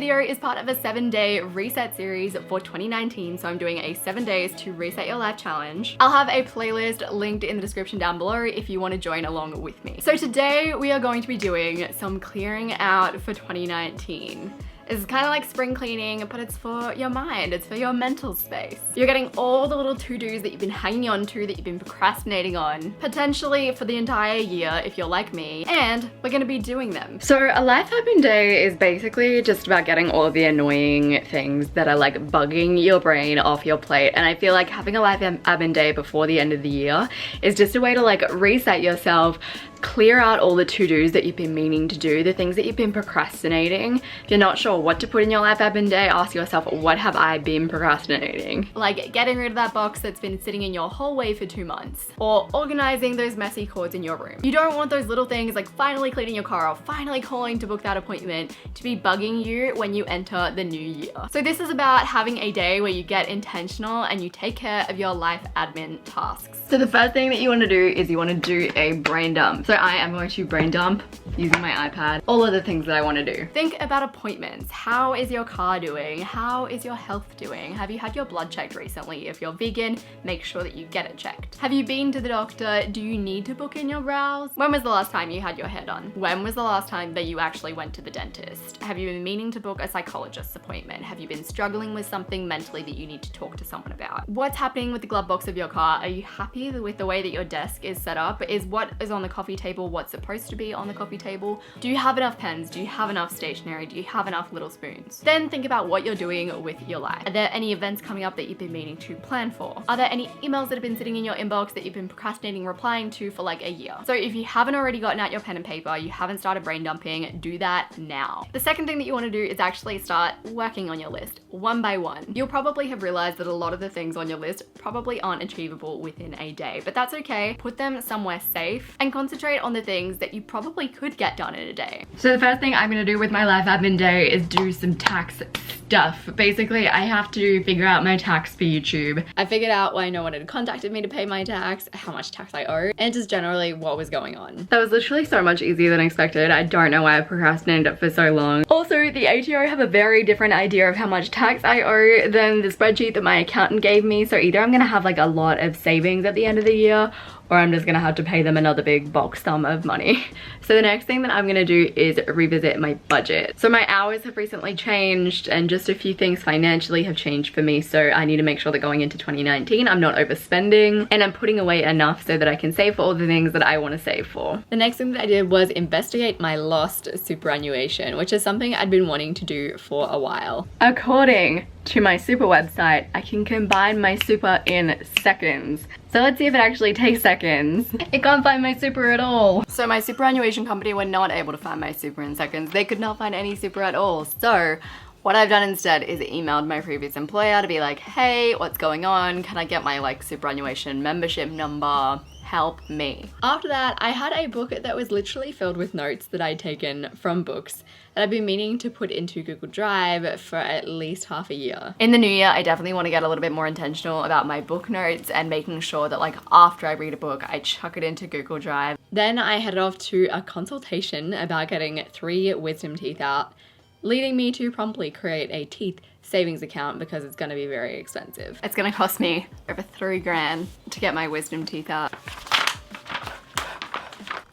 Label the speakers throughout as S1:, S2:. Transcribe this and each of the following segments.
S1: video is part of a 7-day reset series for 2019, so I'm doing a 7 days to reset your life challenge. I'll have a playlist linked in the description down below if you want to join along with me. So today we are going to be doing some clearing out for 2019. It's kind of like spring cleaning, but it's for your mind, it's for your mental space. You're getting all the little to-dos that you've been hanging on to, that you've been procrastinating on, potentially for the entire year if you're like me, and we're gonna be doing them. So a life admin day is basically just about getting all of the annoying things that are like bugging your brain off your plate, and I feel like having a life admin day before the end of the year is just a way to like reset yourself, clear out all the to-dos that you've been meaning to do, the things that you've been procrastinating. If you're not sure what to put in your life admin day, ask yourself, what have I been procrastinating? Like getting rid of that box that's been sitting in your hallway for 2 months, or organizing those messy cords in your room. You don't want those little things like finally cleaning your car or finally calling to book that appointment to be bugging you when you enter the new year. So this is about having a day where you get intentional and you take care of your life admin tasks. So the first thing that you want to do is you want to do a brain dump. So I am going to brain dump using my iPad all of the things that I want to do. Think about appointments. How is your car doing? How is your health doing? Have you had your blood checked recently? If you're vegan, make sure that you get it checked. Have you been to the doctor? Do you need to book in your brows? When was the last time you had your hair done? When was the last time that you actually went to the dentist? Have you been meaning to book a psychologist's appointment? Have you been struggling with something mentally that you need to talk to someone about? What's happening with the glove box of your car? Are you happy with the way that your desk is set up? Is what is on the coffee table what's supposed to be on the coffee table? Do you have enough pens? Do you have enough stationery? Do you have enough little spoons? Then think about what you're doing with your life. Are there any events coming up that you've been meaning to plan for? Are there any emails that have been sitting in your inbox that you've been procrastinating replying to for like a year? So if you haven't already gotten out your pen and paper, you haven't started brain dumping, do that now. The second thing that you want to do is actually start working on your list one by one. You'll probably have realized that a lot of the things on your list probably aren't achievable within a day, but that's okay. Put them somewhere safe and concentrate on the things that you probably could get done in a day. So the first thing I'm gonna do with my life admin day is do some tax stuff. Basically, I have to figure out my tax for YouTube. I figured out why no one had contacted me to pay my tax, how much tax I owe, and just generally what was going on. That was literally so much easier than expected. I don't know why I procrastinated it for so long. Also, the ATO have a very different idea of how much tax I owe than the spreadsheet that my accountant gave me. So either I'm gonna have like a lot of savings at the end of the year, or I'm just gonna have to pay them another big bulk sum of money. So the next thing that I'm gonna do is revisit my budget. So my hours have recently changed and just a few things financially have changed for me. So I need to make sure that going into 2019, I'm not overspending and I'm putting away enough so that I can save for all the things that I wanna save for. The next thing that I did was investigate my lost superannuation, which is something I'd been wanting to do for a while. According to my super website, I can combine my super in seconds. So let's see if it actually takes seconds. It can't find my super at all. So my superannuation company were not able to find my super in seconds. They could not find any super at all. So what I've done instead is emailed my previous employer to be like, hey, what's going on? Can I get my like superannuation membership number? Help me. After that, I had a book that was literally filled with notes that I'd taken from books that I've been meaning to put into Google Drive for at least half a year. In the new year, I definitely want to get a little bit more intentional about my book notes and making sure that like after I read a book, I chuck it into Google Drive. Then I headed off to a consultation about getting 3 wisdom teeth out, leading me to promptly create a teeth savings account because it's gonna be very expensive. It's gonna cost me over 3 grand to get my wisdom teeth out.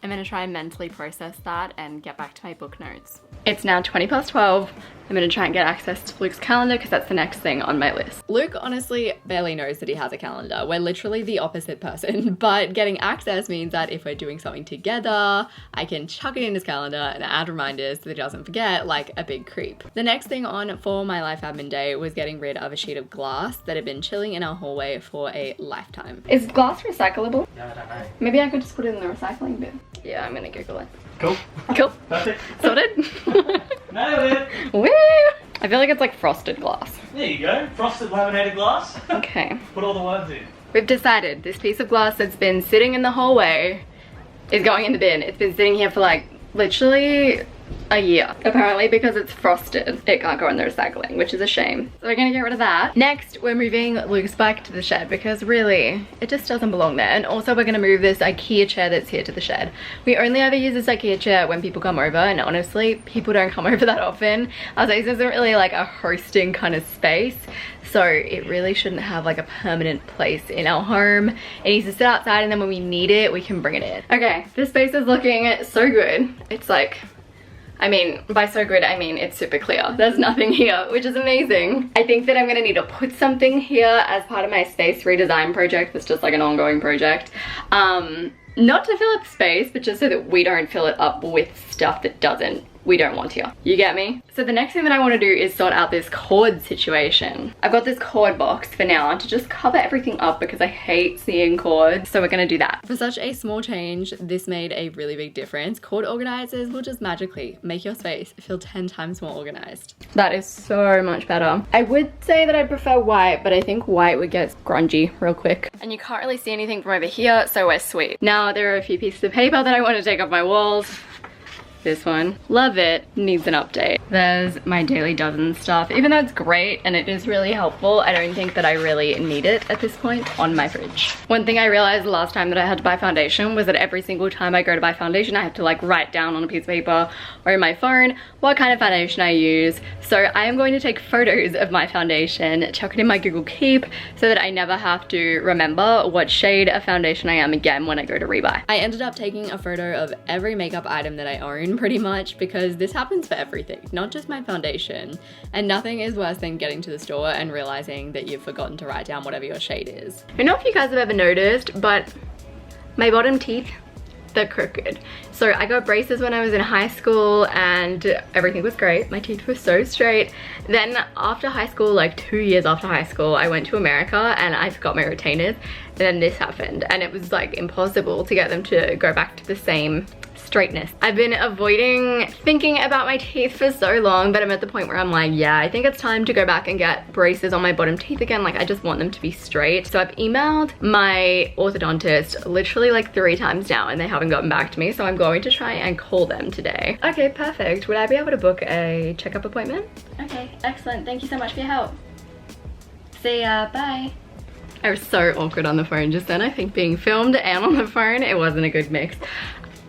S1: I'm gonna try and mentally process that and get back to my book notes. It's now 20+12. I'm gonna try and get access to Luke's calendar because that's the next thing on my list. Luke honestly barely knows that he has a calendar. We're literally the opposite person, but getting access means that if we're doing something together, I can chuck it in his calendar and add reminders so that he doesn't forget like a big creep. The next thing on for my life admin day was getting rid of a sheet of glass that had been chilling in our hallway for a lifetime. Is glass recyclable?
S2: No, I don't know.
S1: Maybe I could just put it in the recycling bin. Yeah, I'm gonna Google it.
S2: Cool.
S1: Cool.
S2: Perfect.
S1: Sorted.
S2: Nailed it.
S1: Woo! I feel like it's like frosted glass.
S2: There you go. Frosted laminated glass.
S1: Okay.
S2: Put all the words in.
S1: We've decided this piece of glass that's been sitting in the hallway is going in the bin. It's been sitting here for like literally a year. Apparently because it's frosted, it can't go in the recycling, which is a shame. So we're gonna get rid of that. Next, we're moving Luke's bike to the shed because really, it just doesn't belong there. And also we're gonna move this IKEA chair that's here to the shed. We only ever use this IKEA chair when people come over, and honestly, people don't come over that often. I was like, this isn't really like a hosting kind of space. So it really shouldn't have like a permanent place in our home. It needs to sit outside, and then when we need it, we can bring it in. Okay, this space is looking so good. It's like, I mean, by so good, I mean it's super clear. There's nothing here, which is amazing. I think that I'm gonna need to put something here as part of my space redesign project. It's just like an ongoing project. Not to fill up space, but just so that we don't fill it up with stuff that we don't want here. You get me? So the next thing that I want to do is sort out this cord situation. I've got this cord box for now to just cover everything up because I hate seeing cords. So we're gonna do that. For such a small change, this made a really big difference. Cord organizers will just magically make your space feel 10 times more organized. That is so much better. I would say that I prefer white, but I think white would get grungy real quick. And you can't really see anything from over here, so we're sweet. Now there are a few pieces of paper that I want to take off my walls. This one, love it, needs an update. There's my daily dozen stuff. Even though it's great and it is really helpful, I don't think that I really need it at this point on my fridge. One thing I realized the last time that I had to buy foundation was that every single time I go to buy foundation, I have to like write down on a piece of paper or in my phone what kind of foundation I use. So I am going to take photos of my foundation, chuck it in my Google Keep so that I never have to remember what shade of foundation I am again when I go to rebuy. I ended up taking a photo of every makeup item that I own pretty much because this happens for everything, not just my foundation. And nothing is worse than getting to the store and realizing that you've forgotten to write down whatever your shade is. I don't know if you guys have ever noticed, but my bottom teeth, they're crooked. So I got braces when I was in high school and everything was great. My teeth were so straight. Then after high school, like 2 years after high school, I went to America and I forgot my retainers. And then this happened and it was like impossible to get them to go back to the same straightness. I've been avoiding thinking about my teeth for so long, but I'm at the point where I'm like, yeah, I think it's time to go back and get braces on my bottom teeth again. Like I just want them to be straight. So I've emailed my orthodontist literally like 3 times now and they haven't gotten back to me. So I'm going to try and call them today. Okay, perfect. Would I be able to book a checkup appointment? Okay, excellent. Thank you so much for your help. See ya, bye. I was so awkward on the phone just then. I think being filmed and on the phone, it wasn't a good mix.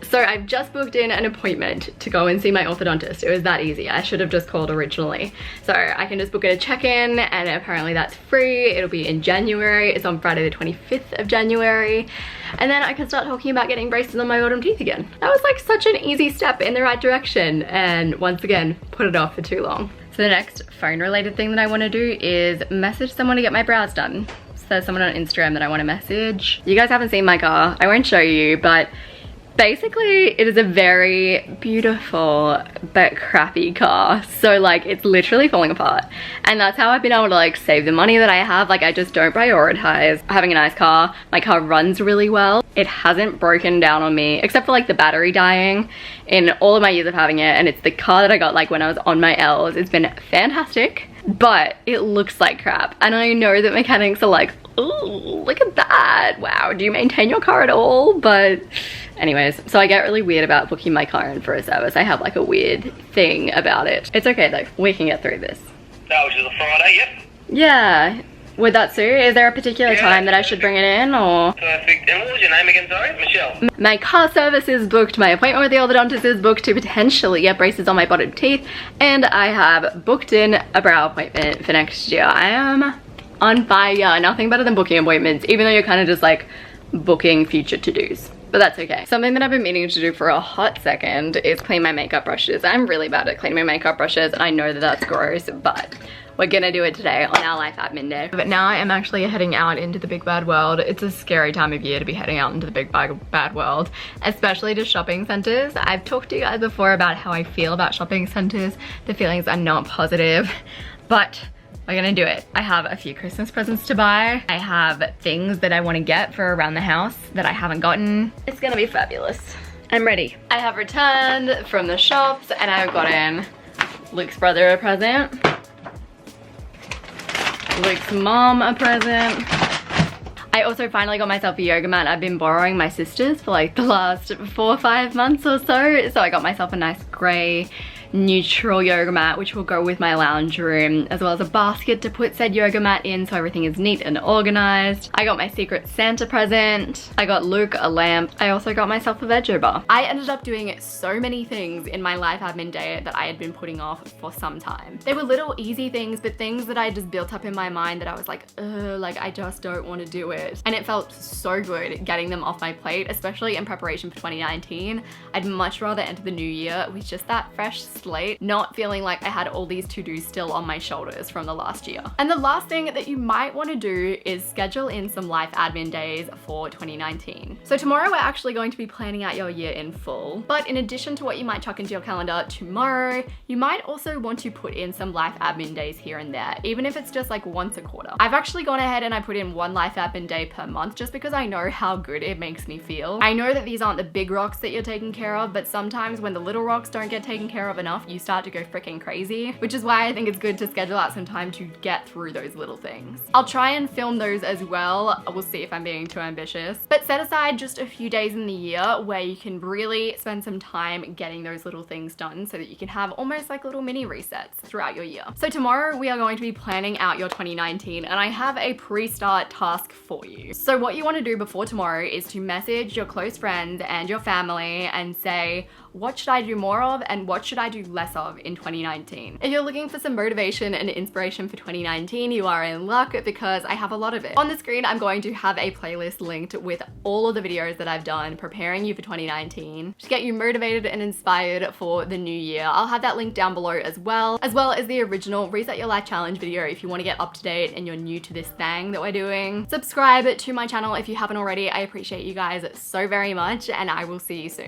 S1: So I've just booked in an appointment to go and see my orthodontist. It was that easy. I should have just called originally. So I can just book in a check-in and apparently that's free. It'll be in January. It's on Friday the 25th of January. And then I can start talking about getting braces on my bottom teeth again. That was like such an easy step in the right direction. And once again, put it off for too long. So the next phone related thing that I want to do is message someone to get my brows done. So there's someone on Instagram that I want to message. You guys haven't seen my car. I won't show you, but basically it is a very beautiful but crappy car. So like it's literally falling apart. And that's how I've been able to like save the money that I have. Like I just don't prioritize having a nice car. My car runs really well. It hasn't broken down on me except for like the battery dying in all of my years of having it. And it's the car that I got like when I was on my L's. It's been fantastic, but it looks like crap. And I know that mechanics are like, ooh, look at that. Wow, do you maintain your car at all? But anyways, so I get really weird about booking my car in for a service. I have like a weird thing about it. It's okay though, we can get through this.
S2: That was just a Friday, yep.
S1: Yeah, would that suit? Is there a particular time that I should bring it in or?
S2: Perfect. And what was your name again, sorry? Michelle.
S1: My car service is booked, my appointment with the orthodontist is booked to potentially get braces on my bottom teeth, and I have booked in a brow appointment for next year. I am on fire. Nothing better than booking appointments, even though you're kind of just like booking future to-dos. But that's okay. Something that I've been meaning to do for a hot second is clean my makeup brushes. I'm really bad at cleaning my makeup brushes and I know that that's gross, but we're gonna do it today on our life admin day. But now I am actually heading out into the big bad world. It's a scary time of year to be heading out into the big bad world, especially to shopping centers. I've talked to you guys before about how I feel about shopping centers. The feelings are not positive, but we're gonna do it. I have a few Christmas presents to buy. I have things that I wanna get for around the house that I haven't gotten. It's gonna be fabulous. I'm ready. I have returned from the shops and I've gotten Luke's brother a present, Luke's mom a present. I also finally got myself a yoga mat. I've been borrowing my sister's for like the last 4 or 5 months or so. So I got myself a nice gray neutral yoga mat, which will go with my lounge room, as well as a basket to put said yoga mat in so everything is neat and organized. I got my Secret Santa present. I got Luke a lamp. I also got myself a veggie bar. I ended up doing so many things in my life admin day that I had been putting off for some time. They were little easy things, but things that I just built up in my mind that I was like, ugh, like I just don't want to do it. And it felt so good getting them off my plate, especially in preparation for 2019. I'd much rather enter the new year with just that fresh slate, not feeling like I had all these to-dos still on my shoulders from the last year. And the last thing that you might want to do is schedule in some life admin days for 2019. So tomorrow we're actually going to be planning out your year in full, but in addition to what you might chuck into your calendar tomorrow, you might also want to put in some life admin days here and there, even if it's just like once a quarter. I've actually gone ahead and I put in one life admin day per month just because I know how good it makes me feel. I know that these aren't the big rocks that you're taking care of, but sometimes when the little rocks don't get taken care of enough, you start to go freaking crazy, which is why I think it's good to schedule out some time to get through those little things. I'll try and film those as well. We'll see if I'm being too ambitious, but set aside just a few days in the year where you can really spend some time getting those little things done so that you can have almost like little mini resets throughout your year. So tomorrow we are going to be planning out your 2019 and I have a pre-start task for you. So what you want to do before tomorrow is to message your close friends and your family and say, what should I do more of and what should I do less of in 2019? If you're looking for some motivation and inspiration for 2019, you are in luck because I have a lot of it. On the screen, I'm going to have a playlist linked with all of the videos that I've done preparing you for 2019 to get you motivated and inspired for the new year. I'll have that link down below as well as the original Reset Your Life Challenge video if you want to get up to date and you're new to this thing that we're doing. Subscribe to my channel if you haven't already. I appreciate you guys so very much and I will see you soon.